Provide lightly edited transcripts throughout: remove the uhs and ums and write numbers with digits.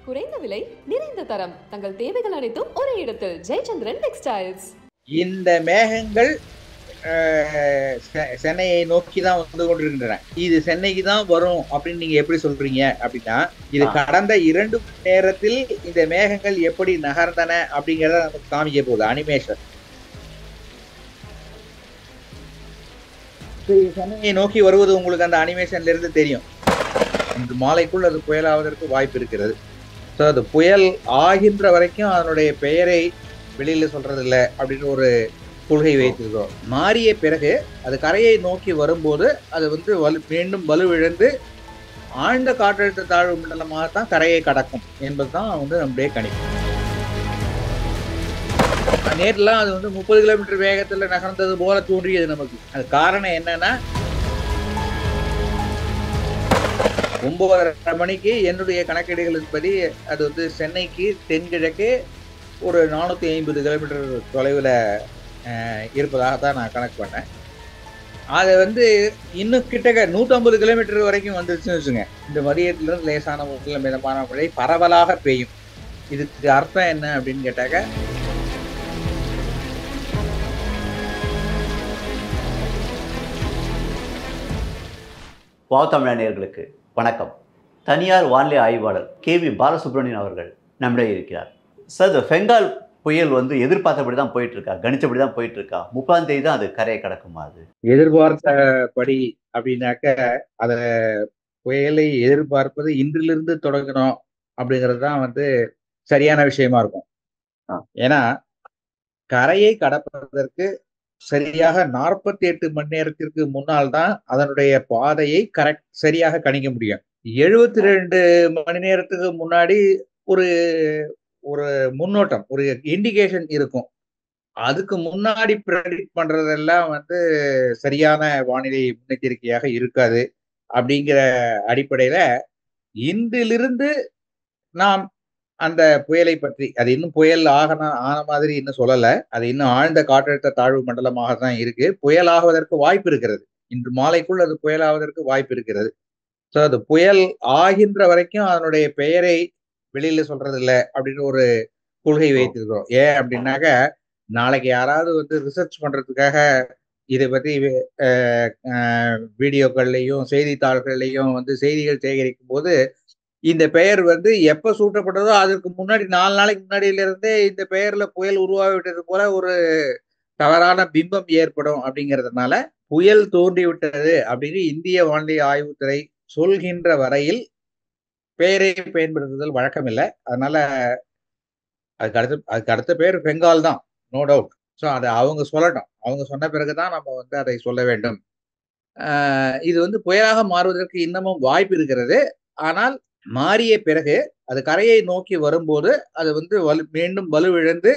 குறைந்த விலை, நிறைந்த தரம். தங்கள் தேவைகள் அனைத்தும் ஒரே இடத்தில். ஜெயச்சந்திரன் டெக்ஸ்டைல்ஸ். இந்த மேகங்கள் சென்னையை நோக்கி தான் வந்து கொண்டிருக்கின்றன. இது சென்னைக்கு தான் வரும் அப்படின்னு நீங்க எப்படி சொல்றீங்க அப்படின்னா, இது கடந்த 2 மணி நேரத்தில் இந்த மேகங்கள் எப்படி நகர்ந்தன அப்படிங்கறத நமக்கு காமிக்க போகுது அனிமேஷன். சென்னையை நோக்கி வருவது உங்களுக்கு அந்த அனிமேஷன்ல இருந்து தெரியும். இன்று மாலைக்குள் அது புயலாவதற்கு வாய்ப்பு இருக்கிறது. ஸோ அது புயல் ஆகின்ற வரைக்கும் அதனுடைய பெயரை வெளியில சொல்றது இல்லை அப்படின்னு ஒரு கொள்கை வைத்திருக்கிறோம். மாறிய பிறகு அது கரையை நோக்கி வரும்போது அது வந்து மீண்டும் வலுவிழந்து ஆழ்ந்த காற்றழுத்த தாழ்வு மண்டலமாகத்தான் கரையை கடக்கும் என்பதுதான் வந்து நம்முடைய கணிப்பு. நேற்றுலாம் அது வந்து 30 கிலோமீட்டர் வேகத்துல நகர்ந்தது போல தோன்றியது நமக்கு. அது காரணம் என்னன்னா, 9:30 மணிக்கு என்னுடைய கணக்கீடுகளின்படி அது வந்து சென்னைக்கு தென்கிழக்கே ஒரு 450 கிலோமீட்டர் தொலைவில் இருப்பதாகத்தான் நான் கணக்கு பண்ணேன். அதை வந்து இன்னும் கிட்டக்க 150 கிலோமீட்டர் வரைக்கும் வந்துருச்சுன்னு வச்சுங்க. இந்த மதியத்திலிருந்து லேசான முதல்ல மிதமான மழை பரவலாக பெய்யும். இதுக்கு அர்த்தம் என்ன அப்படின்னு கேட்டாக்க, வாவ் வணக்கம். தனியார் வானிலை ஆய்வாளர் KV பாலசுப்ரமணியன் அவர்கள் நம்மிடையே இருக்கிறார். சார், இந்த பெங்கால் புயல் வந்து எதிர்பார்த்தபடி தான் போயிட்டு இருக்கா, கணிச்சபடி தான் போயிட்டு இருக்கா? 30ஆம் தேதி தான் அது கரையை கடக்குமா? அது எதிர்பார்த்தபடி அப்படின்னாக்க, அத புயலை எதிர்பார்ப்பது இன்றிலிருந்து தொடங்கணும் அப்படிங்கிறது தான் வந்து சரியான விஷயமா இருக்கும். ஏன்னா கரையை கடப்பதற்கு சரியாக 48 மணி நேரத்திற்கு முன்னால் தான் அதனுடைய பாதையை சரியாக கணிக்க முடியும். 72 மணி நேரத்துக்கு முன்னாடி ஒரு ஒரு முன்னோட்டம், ஒரு இண்டிகேஷன் இருக்கும். அதுக்கு முன்னாடி ப்ரெடிக்ட் பண்றதெல்லாம் வந்து சரியான வானிலை முன்னெச்சரிக்கையாக இருக்காது. அப்படிங்கிற அடிப்படையில இன்றிலிருந்து நாம் அந்த புயலை பற்றி, அது இன்னும் புயல் ஆன மாதிரி இன்னும் சொல்லல. அது இன்னும் ஆழ்ந்த காற்றழுத்த தாழ்வு மண்டலமாக தான் இருக்கு. புயலாகுவதற்கு வாய்ப்பு இருக்கிறது. இன்று மாலைக்குள் அது புயலாவதற்கு வாய்ப்பு இருக்கிறது. ஸோ அது புயல் ஆகின்ற வரைக்கும் அதனுடைய பெயரை வெளியில சொல்றது இல்லை அப்படின்னு ஒரு கொள்கை வைத்திருக்கிறோம். ஏன் அப்படின்னாக்க, நாளைக்கு யாராவது வந்து ரிசர்ச் பண்றதுக்காக இதை பற்றி வீடியோக்கள்லையும் செய்தித்தாள்கள்லையும் வந்து செய்திகள் சேகரிக்கும் போது இந்த பெயர் வந்து எப்ப சூட்டப்பட்டதோ அதற்கு முன்னாடி 4 நாளைக்கு முன்னாடியில இருந்தே இந்த பெயர்ல புயல் உருவாகிவிட்டது போல ஒரு தவறான பிம்பம் ஏற்படும். அப்படிங்கிறதுனால புயல் தோன்றிவிட்டது அப்படின்னு இந்திய வானிலை ஆய்வுத்துறை சொல்கின்ற வரையில் பெயரை பயன்படுத்துதல் வழக்கம் இல்லை. அதனால அதுக்கு அடுத்த பேர் பெங்கால் தான், நோ டவுட். ஸோ அதை அவங்க சொல்லட்டும். அவங்க சொன்ன பிறகுதான் நம்ம வந்து அதை சொல்ல வேண்டும். இது வந்து புயலாக மாறுவதற்கு இன்னமும் வாய்ப்பு இருக்கிறது. ஆனால் மாறிய பிறகு அது கரையை நோக்கி வரும்போது அது வந்து மீண்டும் வலுவிழந்து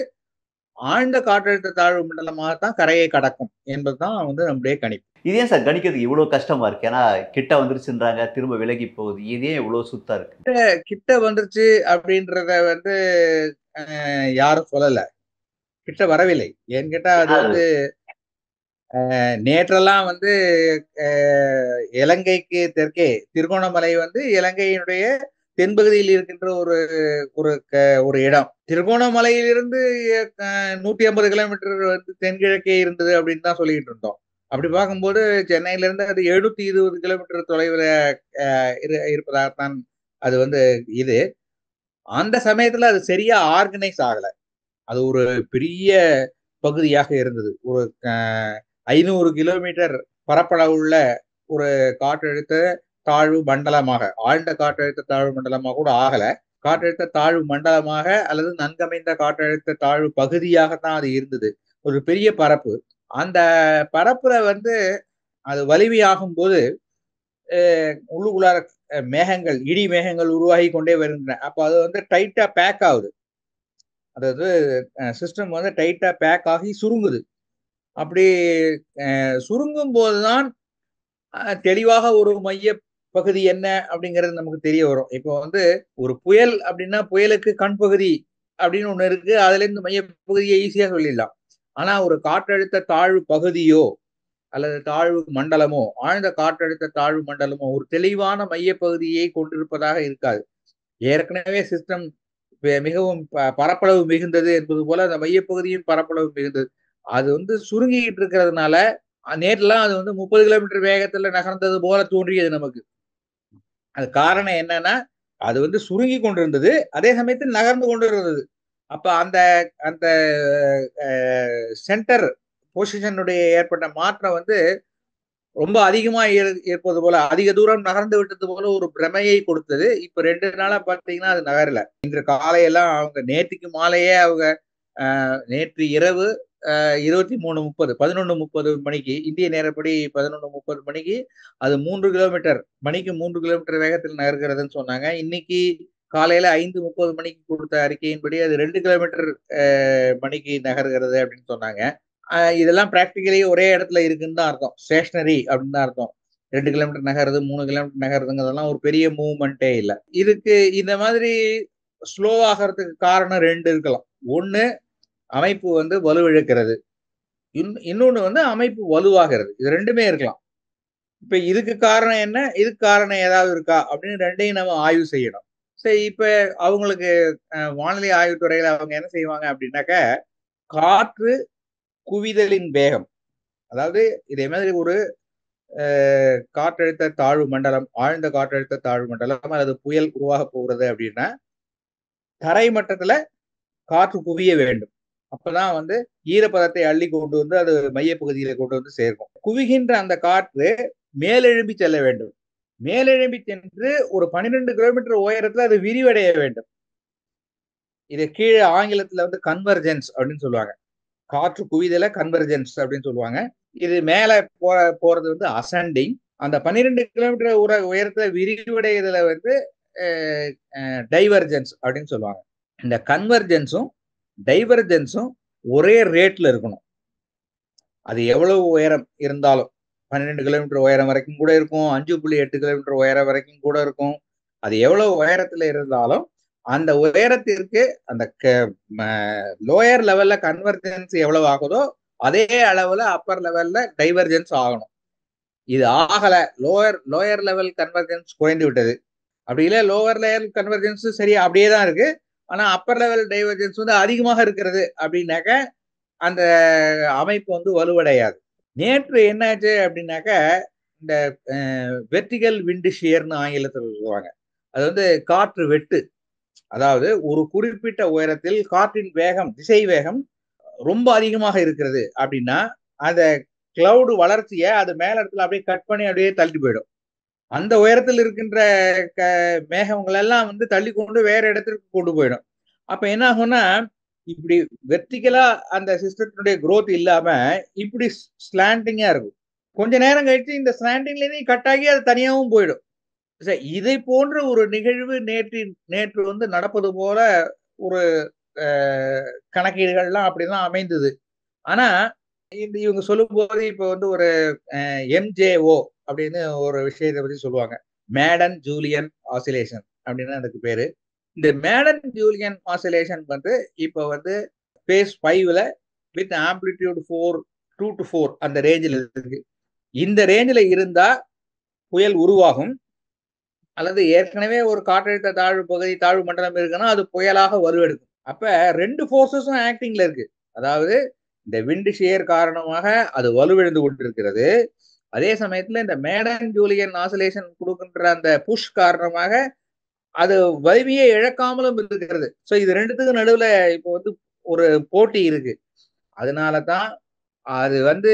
ஆழ்ந்த காற்றழுத்த தாழ்வு மண்டலமாகத்தான் கரையை கடக்கும் என்பதுதான் வந்து நம்முடைய கணிப்பு. இதே சார் கணிக்கிறதுக்கு இவ்வளவு கஷ்டமா இருக்கு? ஏன்னா கிட்ட வந்துருச்சுன்றாங்க, திரும்ப விலகி போகுது. இதே இவ்வளவு சுத்தா இருக்கு. கிட்ட வந்துருச்சு அப்படின்றத வந்து யாரும் சொல்லல. கிட்ட வரவில்லை. ஏன்னு கேட்டா, அது வந்து நேற்றெல்லாம் வந்து இலங்கைக்கு தெற்கே திருகோணமலை வந்து இலங்கையினுடைய தென்பகுதியில் இருக்கின்ற ஒரு இடம். திருகோணமலையிலிருந்து 150 கிலோமீட்டர் வந்து தென்கிழக்கே இருந்தது அப்படின்னு தான் சொல்லிட்டு இருந்தோம். அப்படி பார்க்கும்போது சென்னையில இருந்து அது 720 கிலோமீட்டர் தொலைவில் இருப்பதாகத்தான் அது வந்து இது. அந்த சமயத்துல அது சரியா ஆர்கனைஸ் ஆகல. அது ஒரு பெரிய பகுதியாக இருந்தது. ஒரு 500 கிலோமீட்டர் பரப்பளவுள்ள ஒரு காற்றழுத்த தாழ்வு மண்டலமாக, ஆழ்ந்த காற்றழுத்த தாழ்வு மண்டலமாக கூட ஆகல, காற்றழுத்த தாழ்வு மண்டலமாக அல்லது நன்கமைந்த காற்றழுத்த தாழ்வு பகுதியாகத்தான் அது இருந்தது. ஒரு பெரிய பரப்பு. அந்த பரப்புல வந்து அது வலிமையாகும் போது உள்ளுக்குள்ளார மேகங்கள், இடி மேகங்கள் உருவாகி கொண்டே வருகின்றன. அப்போ அது வந்து டைட்டா பேக் ஆகுது. அதாவது சிஸ்டம் வந்து டைட்டா பேக் ஆகி சுருங்குது. அப்படி சுருங்கும் போதுதான் தெளிவாக ஒரு மைய பகுதி என்ன அப்படிங்கிறது நமக்கு தெரிய வரும். இப்போ வந்து ஒரு புயல் அப்படின்னா புயலுக்கு கண் பகுதி அப்படின்னு ஒண்ணு இருக்கு. அதுல இருந்து மைய பகுதியை ஈஸியா சொல்லிடலாம். ஆனா ஒரு காற்றழுத்த தாழ்வு பகுதியோ அல்லது தாழ்வு மண்டலமோ, ஆழ்ந்த காற்றழுத்த தாழ்வு மண்டலமோ ஒரு தெளிவான மைய பகுதியை கொண்டிருப்பதாக இருக்காது. ஏற்கனவே சிஸ்டம் மிகவும் பரப்பளவு மிகுந்தது என்பது போல அந்த மையப்பகுதியும் பரப்பளவு மிகுந்தது. அது வந்து சுருங்கிட்டு இருக்கிறதுனால நேற்றுலாம் அது வந்து 30 கிலோமீட்டர் வேகத்துல நகர்ந்தது போல தோன்றியது நமக்கு. அது காரணம் என்னன்னா, அது வந்து சுருங்கி கொண்டிருந்தது, அதே சமயத்தில் நகர்ந்து கொண்டிருந்தது. அப்ப அந்த அந்த சென்டர் பொசிஷனுடைய ஏற்பட்ட மாற்றம் வந்து ரொம்ப அதிகமா இருப்பது போல, அதிக தூரம் நகர்ந்து விட்டது போல ஒரு பிரமையை கொடுத்தது. இப்ப 2 நாளா பார்த்தீங்கன்னா அது நகரல. இன்று காலையெல்லாம் அவங்க நேற்றுக்கு மாலையே அவங்க நேற்று இரவு 23:30 11:30 மணிக்கு இந்திய நேரப்படி 11:30 மணிக்கு அது 3 கிலோமீட்டர் மணிக்கு 3 கிலோமீட்டர் வேகத்தில் நகர்கிறதுன்னு சொன்னாங்க. இன்னைக்கு காலையில 5:30 மணிக்கு கொடுத்த அறிக்கையின்படி அது 2 கிலோமீட்டர் மணிக்கு நகர்கிறது அப்படின்னு சொன்னாங்க. இதெல்லாம் பிராக்டிகலி ஒரே இடத்துல இருக்குன்னு தான் அர்த்தம். ஸ்டேஷனரி அப்படின்னு தான் அர்த்தம். 2 கிலோமீட்டர் நகருது, 3 கிலோமீட்டர் நகருதுங்கிறதெல்லாம் ஒரு பெரிய மூவ்மெண்ட்டே இல்ல. இதுக்கு இந்த மாதிரி ஸ்லோ ஆகிறதுக்கு காரணம் 2 இருக்கலாம். ஒண்ணு அமைப்பு வந்து வலுவிழக்கிறது. இன்னொன்னு வந்து அமைப்பு வலுவாகிறது. இது 2மே இருக்கலாம். இப்ப இதுக்கு காரணம் என்ன? இதுக்கு காரணம் ஏதாவது இருக்கா? அப்படின்னு 2யும் நம்ம ஆய்வு செய்யணும். சரி, இப்ப அவங்களுக்கு வானிலை ஆய்வுத்துறையில அவங்க என்ன செய்வாங்க அப்படின்னாக்க, காற்று குவிதலின் வேகம். அதாவது இதே மாதிரி ஒரு காற்றழுத்த தாழ்வு மண்டலம், ஆழ்ந்த காற்றழுத்த தாழ்வு மண்டலம் அல்லது புயல் உருவாக போகிறது அப்படின்னா, தரை மட்டத்துல காற்று குவிய வேண்டும். அப்பதான் வந்து ஈரப்பதத்தை அள்ளி கொண்டு வந்து அது மையப்பகுதியில கொண்டு வந்து சேர்க்கும். குவிகின்ற அந்த காற்று மேலெழும்பி செல்ல வேண்டும். மேலெழும்பி சென்று ஒரு 12 கிலோமீட்டர் உயரத்துல அது விரிவடைய வேண்டும். இது கீழே ஆங்கிலத்துல வந்து கன்வர்ஜென்ஸ் அப்படின்னு சொல்லுவாங்க. காற்று குவிதல கன்வர்ஜென்ஸ் அப்படின்னு சொல்லுவாங்க. இது மேல போறது வந்து அசெண்டிங். அந்த 12 கிலோமீட்டர் உயரத்துல விரிவடையதுல வந்து டைவர்ஜென்ஸ் அப்படின்னு சொல்லுவாங்க. இந்த கன்வர்ஜென்ஸும் டைவர்ஜென்ஸும் ஒரே ரேட்ல இருக்கணும். அது எவ்வளவு உயரம் இருந்தாலும் 12 கிலோமீட்டர் உயரம் வரைக்கும் கூட இருக்கும், 5.8 கிலோமீட்டர் உயரம் வரைக்கும் கூட இருக்கும். அது எவ்வளவு உயரத்துல இருந்தாலும் அந்த உயரத்திற்கு அந்த லோயர் லெவல்ல கன்வர்ஜென்ஸ் எவ்வளவு ஆகுதோ அதே அளவுல அப்பர் லெவல்ல டைவர்ஜென்ஸ் ஆகணும். இது ஆகல. லோயர் லெவல் கன்வர்ஜென்ஸ் குறைந்து விட்டது. அப்படி இல்லை, லோவர் லெவல் கன்வர்ஜென்ஸ் சரியா அப்படியே தான் இருக்கு. ஆனா அப்பர் லெவல் டைவர்ஜென்ஸ் வந்து அதிகமாக இருக்கிறது அப்படின்னாக்க அந்த அமைப்பு வந்து வலுவடையாது. நேற்று என்னாச்சு அப்படின்னாக்க, இந்த வெர்டிகல் விண்ட் ஷியர்னு ஆங்கிலத்தில் சொல்லுவாங்க. அது வந்து காற்று வெட்டு. அதாவது ஒரு குறிப்பிட்ட உயரத்தில் காற்றின் வேகம், திசை வேகம் ரொம்ப அதிகமாக இருக்கிறது அப்படின்னா, அந்த கிளவுடு வளர்ச்சியை அது மேல இடத்துல அப்படியே கட் பண்ணி அப்படியே தள்ளி போயிடும். அந்த உயரத்தில் இருக்கின்ற மேகங்கள் எல்லாம் வந்து தள்ளி கொண்டு வேற இடத்திற்கு கொண்டு போயிடும். அப்ப என்ன ஆகும்னா, இப்படி வெர்டிகலா அந்த சிஸ்டத்தினுடைய growth இல்லாம இப்படி ஸ்லாண்டிங்கா இருக்கும். கொஞ்ச நேரம் கழிச்சு இந்த ஸ்லாண்டிங்ல இருந்து கட் ஆகி அது தனியாவும் போயிடும். இதை போன்ற ஒரு நிகழ்வு நேற்று வந்து நடப்பது போல ஒரு கணக்கீடுகள்லாம் அப்படிதான் அமைந்தது. ஆனா இவங்க சொல்லும் போது இப்ப வந்து ஒரு MJO அப்படின்னு ஒரு விஷயத்தை பத்தி சொல்லுவாங்க. மேடன் ஜூலியன் ஆசிலேஷன் அப்படின்னு அதுக்கு பேரு. இந்த மேடன் ஜூலியன் ஆசிலேஷன் வந்து இப்ப வந்து phase 5ல வித் ஆம்பிளிடியூட் 2 to 4 அந்த ரேஞ்சில் இருக்கு. இந்த ரேஞ்சில் இருந்தா புயல் உருவாகும், அல்லது ஏற்கனவே ஒரு காற்றழுத்த தாழ்வு மண்டலம் இருக்குன்னா அது புயலாக வலுவெடுக்கும். அப்ப 2 போர்சஸும் ஆக்டிங்ல இருக்கு. அதாவது இந்த விண்ட் ஷியர் காரணமாக அது வலுவிழந்து கொண்டிருக்கிறது. அதே சமயத்துல இந்த மேடன் ஜூலியன் ஆசிலேஷன் கொடுக்கின்ற அந்த புஷ் காரணமாக அது வலிமையை இழக்காமலும் இருக்கிறது. சோ இது 2த்துக்கும் நடுவுல இப்போ வந்து ஒரு போட்டி இருக்கு. அதனாலதான் அது வந்து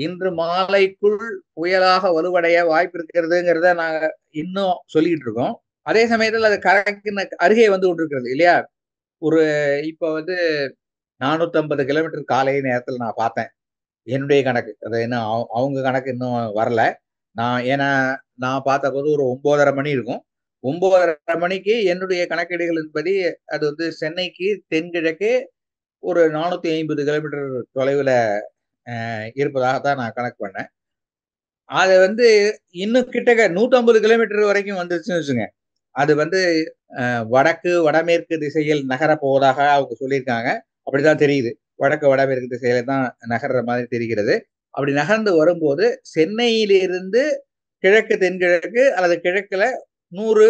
இன்று மாலைக்குள் புயலாக வலுவடைய வாய்ப்பு இருக்கிறதுங்கிறத நாங்க இன்னும் சொல்லிட்டு இருக்கோம். அதே சமயத்தில் அது கரைக்கு அருகே வந்து கொண்டிருக்கிறது இல்லையா. ஒரு இப்ப வந்து 450 கிலோமீட்டர் காலை நேரத்தில் நான் பார்த்தேன். என்னுடைய கணக்கு அது இன்னும் அவங்க கணக்கு இன்னும் வரல. ஏன்னா நான் பார்த்த போது ஒரு 9:30 மணி இருக்கும். 9:30 மணிக்கு என்னுடைய கணக்கீடுகளின்படி அது வந்து சென்னைக்கு தென்கிழக்கே ஒரு 450 கிலோமீட்டர் தொலைவுல இருப்பதாகத்தான் நான் கணக்கு பண்ணேன். அது வந்து இன்னும் கிட்டக்க 150 கிலோமீட்டர் வரைக்கும் வந்துருச்சுன்னு வச்சுங்க. அது வந்து வடமேற்கு திசையில் நகர போவதாக அவங்க சொல்லியிருக்காங்க. அப்படிதான் தெரியுது. வடமேற்கு திசையில தான் நகர்ற மாதிரி தெரிகிறது. அப்படி நகர்ந்து வரும்போது சென்னையிலிருந்து கிழக்கு தென்கிழக்கு அல்லது கிழக்குல 100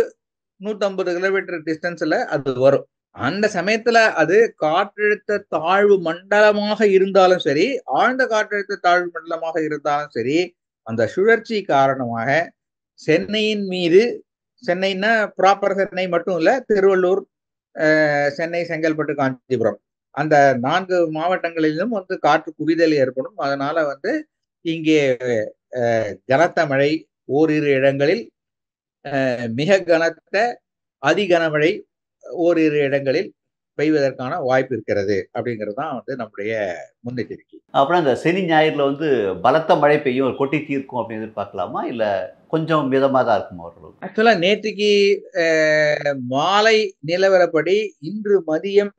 150 கிலோமீட்டர் டிஸ்டன்ஸ்ல அது வரும். அந்த சமயத்துல அது காற்றழுத்த தாழ்வு மண்டலமாக இருந்தாலும் சரி, ஆழ்ந்த காற்றழுத்த தாழ்வு மண்டலமாக இருந்தாலும் சரி, அந்த சுழற்சி காரணமாக சென்னையின் மீது, சென்னைன்னா ப்ராப்பர் சென்னை மட்டும் இல்ல, திருவள்ளூர், சென்னை, செங்கல்பட்டு, காஞ்சிபுரம், அந்த 4 மாவட்டங்களிலும் வந்து காற்று குவிதல் ஏற்படும். அதனால வந்து இங்கே கனத்த மழை, ஓரிரு இடங்களில் மிக கனத்த அதி கனமழை ஓரிரு இடங்களில் பெய்வதற்கான வாய்ப்பு இருக்கிறது. அப்படிங்கிறது தான் வந்து நம்முடைய முன்னெச்சரிக்கை. அப்புறம் இந்த சனி ஞாயிறுல வந்து பலத்த மழை பெய்யும், கொட்டி தீர்க்கும் அப்படின்னு எதிர்பார்க்கலாமா, இல்ல கொஞ்சம் மிதமா தான் இருக்குமா ஓரளவு? ஆக்சுவலா நேற்றுக்கு மாலை நிலவரப்படி இன்று மதியம்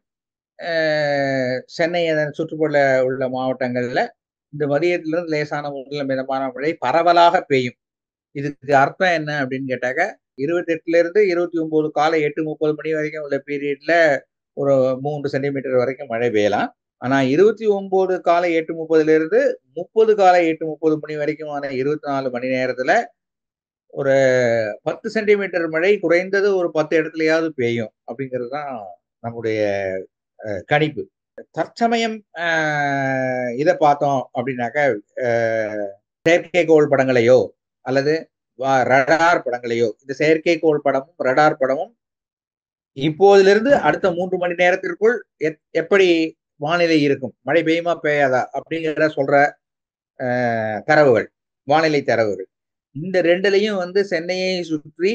சென்னை அதன் சுற்றுப்புற உள்ள மாவட்டங்கள்ல இந்த மதியத்திலிருந்து லேசான முதல் மிதமான மழை பரவலாக பெய்யும். இதுக்கு அர்த்தம் என்ன அப்படின்னு கேட்டாக்க, 28 இருந்து 29 காலை 8:30 மணி வரைக்கும் உள்ள பீரியட்ல ஒரு 3 சென்டிமீட்டர் வரைக்கும் மழை பெய்யலாம். ஆனா 29 காலை 8:30 இருந்து 30 காலை 8:30 மணி வரைக்குமான 24 மணி நேரத்துல ஒரு 10 சென்டிமீட்டர் மழை குறைந்தது ஒரு 10 இடத்துலயாவது பெய்யும் அப்படிங்கிறது தான் நம்முடைய கணிப்பு. தற்சமயம் இதை பார்த்தோம் அப்படின்னாக்க, செயற்கைக்கோள் படங்களையோ அல்லது ரடார் படங்களையோ, இந்த செயற்கைக்கோள் படமும் ரடார் படமும் இப்போதிலிருந்து அடுத்த 3 மணி நேரத்திற்குள் எப்படி வானிலை இருக்கும், மழை பெய்யுமா பெய்யாதா அப்படிங்கிற சொல்ற தரவுகள், வானிலை தரவுகள், இந்த ரெண்டுலையும் வந்து சென்னையை சுற்றி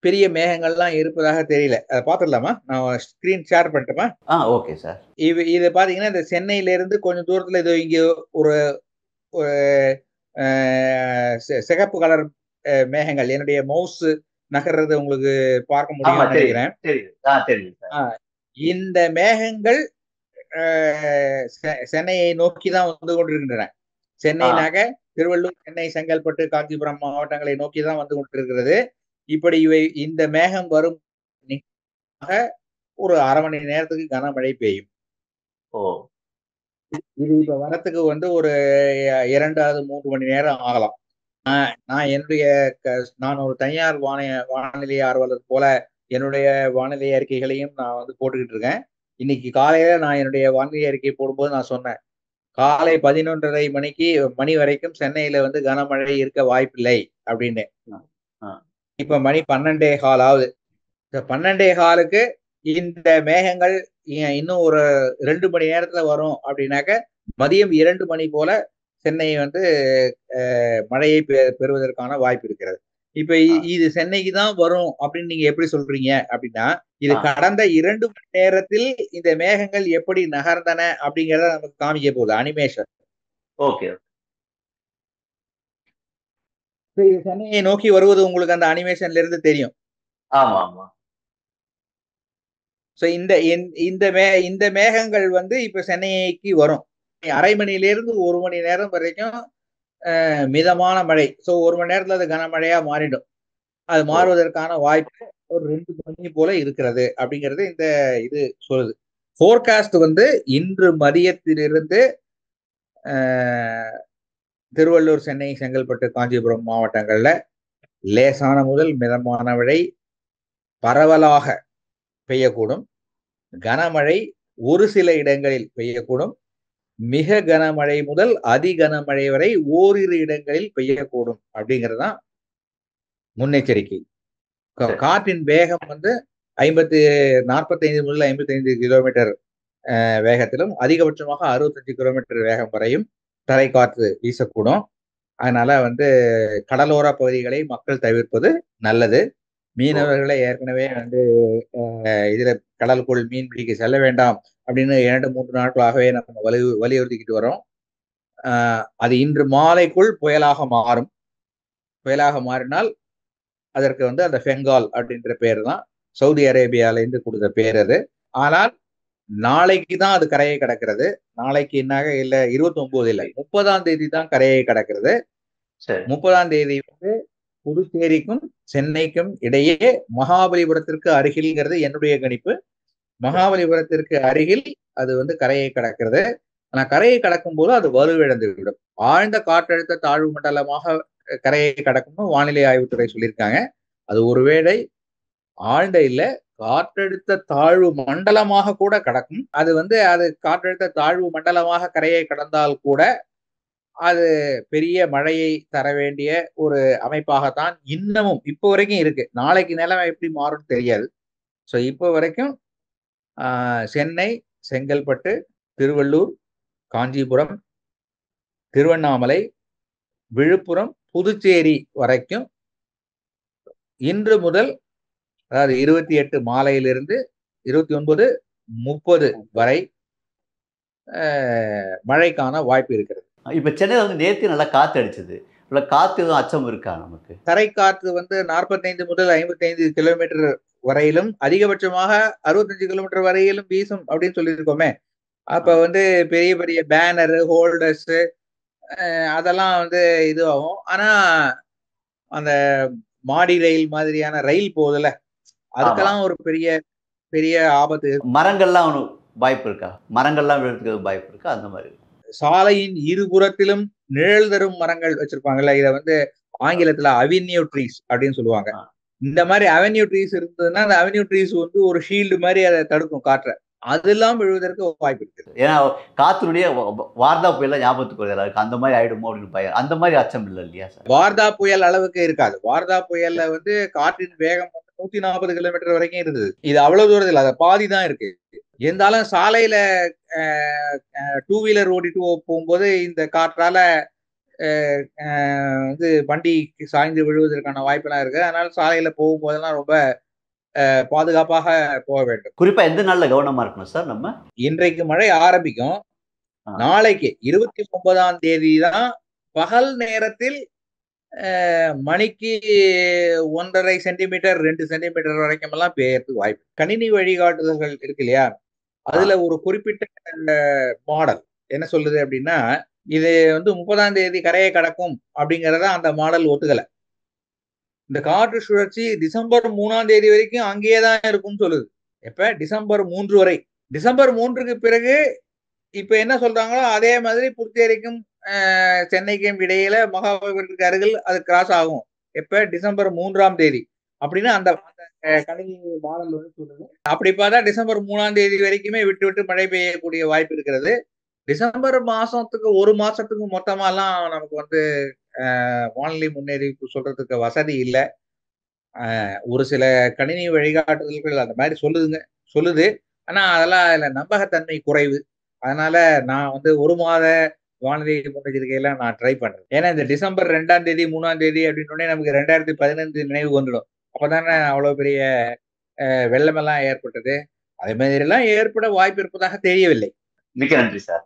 பெரிய மேகங்கள்லாம் இருப்பதாக தெரியல. அதை பார்த்துடலாமா? நான் ஸ்கிரீன் ஷேர் பண்ணட்டுமா? Okay sir. இது பாத்தீங்கன்னா இந்த சென்னையில இருந்து கொஞ்சம் தூரத்துல இது இங்க ஒரு சிகப்பு கலர் மேகங்கள், என்னுடைய மவுஸ் நகர்றது உங்களுக்கு பார்க்க முடியும் நினைக்கிறேன். இந்த மேகங்கள் சென்னையை நோக்கி தான் வந்து கொண்டிருக்கின்றன. சென்னைனாக திருவள்ளூர், சென்னை, செங்கல்பட்டு, காஞ்சிபுரம் மாவட்டங்களை நோக்கி தான் வந்து கொண்டிருக்கிறது. இப்படி இந்த மேகம் வரும் ஒரு அரை மணி நேரத்துக்கு கனமழை பெய்யும். இது இப்ப வரத்துக்கு வந்து ஒரு 2-3 மணி நேரம் ஆகலாம். நான் ஒரு தனியார் வானிலை ஆர்வலர் போல என்னுடைய வானிலை அறிக்கைகளையும் நான் வந்து போட்டுக்கிட்டு இருக்கேன். இன்னைக்கு காலையில நான் என்னுடைய வானிலை அறிக்கை போடும்போது நான் சொன்னேன், காலை 11:30 மணி வரைக்கும் சென்னையில வந்து கனமழை இருக்க வாய்ப்பில்லை அப்படின்னு. இப்ப மணி 12:15 ஆகுது. இந்த 12:15க்கு இந்த மேகங்கள் இன்னும் ஒரு 2 மணி நேரத்துல வரும் அப்படின்னாக்க, மதியம் 2 மணி போல சென்னை வந்து மழையை பெறுவதற்கான வாய்ப்பு இருக்கிறது. இப்ப இது சென்னைக்கு தான் வரும் அப்படின்னு நீங்க எப்படி சொல்றீங்க அப்படின்னா, இது கடந்த 2 மணி நேரத்தில் இந்த மேகங்கள் எப்படி நகர்ந்தன அப்படிங்கறத நமக்கு காமிக்க போகுது அனிமேஷன். ஓகே. சென்னையை நோக்கி வருவது உங்களுக்கு அந்த அனிமேஷன்ல இருந்து தெரியும். ஆமா ஆமா. சோ இந்த மேகங்கள் வந்து இப்ப சென்னைக்கு வரும். அரை மணியிலிருந்து 1 மணி நேரம் வரைக்கும் மிதமான மழை. சோ 1 மணி நேரத்துல அது கனமழையா மாறிடும். அது மாறுவதற்கான வாய்ப்பு ஒரு 2 மணி போல இருக்கிறது அப்படிங்கிறது இந்த இது சொல்லுது. போர்காஸ்ட் வந்து இன்று மதியத்திலிருந்து திருவள்ளூர், சென்னை, செங்கல்பட்டு, காஞ்சிபுரம் மாவட்டங்கள்ல லேசான முதல் மிதமான மழை பரவலாக பெய்யக்கூடும். கனமழை ஒரு சில இடங்களில் பெய்யக்கூடும். மிக கனமழை முதல் அதி கனமழை வரை ஓரிரு இடங்களில் பெய்யக்கூடும் அப்படிங்கிறதுதான் முன்னெச்சரிக்கை. காற்றின் வேகம் வந்து 45 முதல் 55 கிலோமீட்டர் வேகத்திலும், அதிகபட்சமாக 65 கிலோமீட்டர் வேகம் வரையும் தரை காற்று வீசக்கூடும். அதனால வந்து கடலோர பகுதிகளை மக்கள் தவிர்ப்பது நல்லது. மீனவர்களை ஏற்கனவே வந்து இதுல கடலுக்குள் மீன் பிடிக்க செல்ல வேண்டாம் அப்படின்னு 2-3 நாட்களாகவே நம்ம வலியுறுத்திக்கிட்டு வரோம். அது இன்று மாலைக்குள் புயலாக மாறும். புயலாக மாறினால் அதற்கு வந்து அந்த பெங்கால் அப்படின்ற பேர் தான் சவுதி அரேபியால இருந்து கொடுத்த பேர் அது. ஆனால் நாளைக்கு தான் அது கரையை கடக்கிறது. நாளைக்கு என்னாக இல்ல 29 இல்லை 30ஆம் தேதி தான் கரையை கடக்கிறது. 30ஆம் தேதி வந்து புதுச்சேரிக்கும் சென்னைக்கும் இடையே மகாபலிபுரத்திற்கு அருகில்ங்கிறது என்னுடைய கணிப்பு. மகாபலிபுரத்திற்கு அருகில் அது வந்து கரையை கடக்கிறது. ஆனா கரையை கடக்கும் போது அது வலுவிழந்து விடும். ஆழ்ந்த காற்றழுத்த தாழ்வு மண்டலமாக கரையை கடக்கும்னு வானிலை ஆய்வுத்துறை சொல்லியிருக்காங்க. அது ஒருவேளை ஆழ்ந்த இல்ல, காற்றழுத்த தாழ்வு மண்டலமாக கூட கடக்கும். அது காற்றழுத்த தாழ்வு மண்டலமாக கரையை கடந்தால் கூட அது பெரிய மழையை தர வேண்டிய ஒரு அமைப்பாகத்தான் இன்னமும் இப்போ வரைக்கும் இருக்கு. நாளைக்கு நிலைமை எப்படி மாறும்னு தெரியாது. ஸோ இப்போ வரைக்கும் சென்னை, செங்கல்பட்டு, திருவள்ளூர், காஞ்சிபுரம், திருவண்ணாமலை, விழுப்புரம், புதுச்சேரி வரைக்கும் இன்று முதல், அதாவது 28 மாலையிலிருந்து 29, 30 வரை மழைக்கான வாய்ப்பு இருக்கிறது. இப்போ சென்னையில் வந்து நேற்று நல்லா காற்று அடிச்சது. இல்லை காற்று எதுவும் அச்சம் இருக்கா நமக்கு? தரை காற்று 45 முதல் 55 கிலோமீட்டர் வரையிலும், அதிகபட்சமாக 65 கிலோமீட்டர் வரையிலும் வீசும் அப்படின்னு சொல்லியிருக்கோமே. அப்ப பெரிய பெரிய பேனரு, ஹோல்டர்ஸ் அதெல்லாம் இதுவாகும். ஆனா அந்த மாடி ரயில் மாதிரியான ரயில் போகுதுல, அதுக்கெல்லாம் ஒரு பெரிய பெரிய ஆபத்து. மரங்கள்லாம் வாய்ப்பு இருக்கா? மரங்கள்லாம் விழுறதுக்கு வாய்ப்பு இருக்கா? அந்த மாதிரி சாலையின் இருபுறத்திலும் நிழல் தரும் மரங்கள் வச்சிருப்பாங்கல்ல, இத ஆங்கிலத்துல அவென்யூ ட்ரீஸ் அப்படின்னு சொல்லுவாங்க. இந்த மாதிரி அவென்யூ ட்ரீஸ் இருந்ததுன்னா அந்த அவென்யூ ட்ரீஸ் ஒரு ஷீல்டு மாதிரி அதை தடுக்கும் காற்றை. அதெல்லாம் விழுவதற்கு வாய்ப்பு இருக்குது. ஏன்னா காற்றுடைய வார்தா புயல் ஞாபகத்துக்கு வருது. அந்த மாதிரி ஆயிடுமோ அப்படின்னு பயம். அந்த மாதிரி அச்சம் இல்லை இல்லையா சார்? வார்தா புயல் அளவுக்கு இருக்காது. வார்தா புயல்ல காற்றின் வேகம் 140 கிலோமீட்டர் வரைக்கும் இருந்தது. இது அவ்வளவு தூரத்தில் இல்ல, அதை பாதி தான் இருக்கு. இருந்தாலும் சாலையில 2 வீலர் ஓடிட்டு போகும்போது இந்த காற்றால வண்டி சாய்ந்து விழுவதற்கான வாய்ப்பெல்லாம் இருக்கு. அதனால சாலையில போகும்போதெல்லாம் ரொம்ப பாதுகாப்பாக போக வேண்டும். குறிப்பா எந்த நாள்ல கவனமா இருக்கணும் சார் நம்ம? இன்றைக்கு மழை ஆரம்பிக்கும். நாளைக்கு 29ஆம் தேதி தான் பகல் நேரத்தில் மணிக்கு 1.5 சென்டிமீட்டர் 2 சென்டிமீட்டர் வரைக்கும் எல்லாம் பெய்யறதுக்கு வாய்ப்பு. கணினி வழிகாட்டுதல்கள் இருக்கு இல்லையா, அதுல ஒரு குறிப்பிட்ட மாடல் என்ன சொல்லுது அப்படின்னா, இது 30ஆம் தேதி கரையை கடக்கும் அப்படிங்கறத அந்த மாடல் ஒத்துக்கல. இந்த காற்று சுழற்சி டிசம்பர் 3ஆம் தேதி வரைக்கும் அங்கேயேதான் இருக்கும்னு சொல்லுது. எப்ப? டிசம்பர் 3 வரை. டிசம்பர் 3க்கு பிறகு இப்ப என்ன சொல்றாங்களோ அதே மாதிரி புதுச்சேரிக்கும் சென்னைக்கும் இடையில மகாபலிபுரத்துக்கு அருகில் அது கிராஸ் ஆகும். எப்ப? டிசம்பர் 3ஆம் தேதி அப்படின்னு அந்த கணினி மாடல் சொல்லுது. அப்படி பார்த்தா டிசம்பர் 3ஆம் தேதி வரைக்குமே விட்டு விட்டு மழை பெய்யக்கூடிய வாய்ப்பு இருக்கிறது. டிசம்பர் மாசத்துக்கு ஒரு மாசத்துக்கு மொத்தமாலாம் நமக்கு வானிலை முன்னறிவிப்பு சொல்றதுக்கு வசதி இல்லை. ஒரு சில கணினி வழிகாட்டுதல்கள் அந்த மாதிரி சொல்லுது. ஆனா அதெல்லாம் அதுல நம்பகத்தன்மை குறைவு. அதனால நான் ஒரு மாத வானிலை முன்னெச்சரிக்கையெல்லாம் நான் ட்ரை பண்றேன். ஏன்னா இந்த டிசம்பர் 2ஆம் தேதி 3ஆம் தேதி அப்படின்னு நமக்கு 2015 நினைவு வந்துடும். அப்பதானே அவ்வளவு பெரிய வெள்ளமெல்லாம் ஏற்பட்டது. அதே மாதிரி எல்லாம் ஏற்பட வாய்ப்பு இருப்பதாக தெரியவில்லை. மிக்க நன்றி சார்.